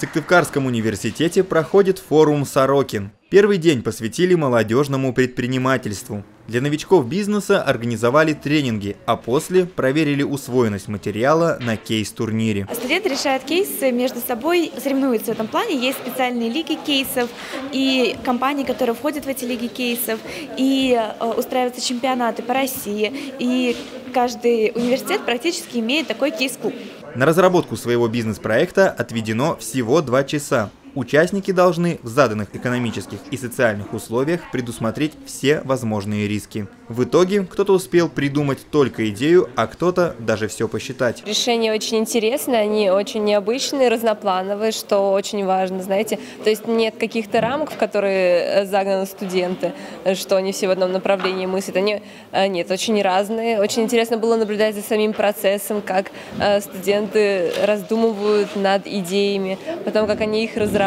Сыктывкарском университете проходит форум «Сорокин». Первый день посвятили молодежному предпринимательству. Для новичков бизнеса организовали тренинги, а после проверили усвоенность материала на кейс-турнире. Студенты решают кейсы между собой, соревнуются в этом плане. Есть специальные лиги кейсов и компании, которые входят в эти лиги кейсов, и устраиваются чемпионаты по России. И каждый университет практически имеет такой кейс-клуб. На разработку своего бизнес-проекта отведено всего 2 часа. Участники должны в заданных экономических и социальных условиях предусмотреть все возможные риски. В итоге кто-то успел придумать только идею, а кто-то даже все посчитать. Решения очень интересные, они очень необычные, разноплановые, что очень важно, знаете. То есть нет каких-то рамок, в которые загнаны студенты, что они все в одном направлении мыслят. Они нет, очень разные. Очень интересно было наблюдать за самим процессом, как студенты раздумывают над идеями, потом как они их разрабатывают.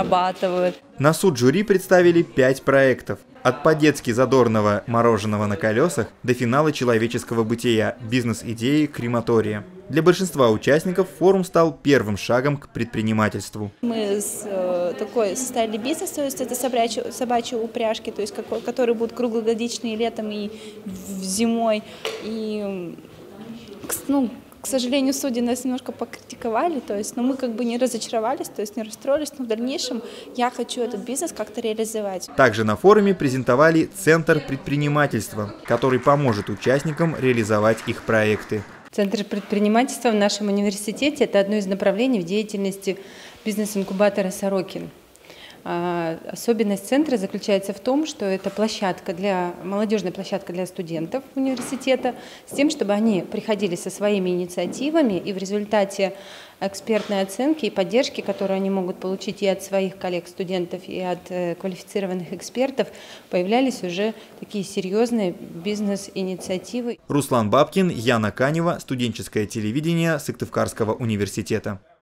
На суд жюри представили 5 проектов. От по-детски задорного мороженого на колесах до финала человеческого бытия, бизнес-идеи крематория. Для большинства участников форум стал первым шагом к предпринимательству. Мы составили бизнес, то есть это собачьи упряжки, то есть которые будут круглогодичные летом и зимой. И, к сожалению, судьи нас немножко покритиковали, но мы не разочаровались, не расстроились, но в дальнейшем я хочу этот бизнес как-то реализовать. Также на форуме презентовали Центр предпринимательства, который поможет участникам реализовать их проекты. Центр предпринимательства в нашем университете – это одно из направлений в деятельности бизнес-инкубатора «Сорокин». Особенность центра заключается в том, что это молодежная площадка для студентов университета, с тем, чтобы они приходили со своими инициативами, и в результате экспертной оценки и поддержки, которую они могут получить и от своих коллег-студентов, и от квалифицированных экспертов, появлялись уже такие серьезные бизнес-инициативы. Руслан Бабкин, Яна Канева, студенческое телевидение Сыктывкарского университета.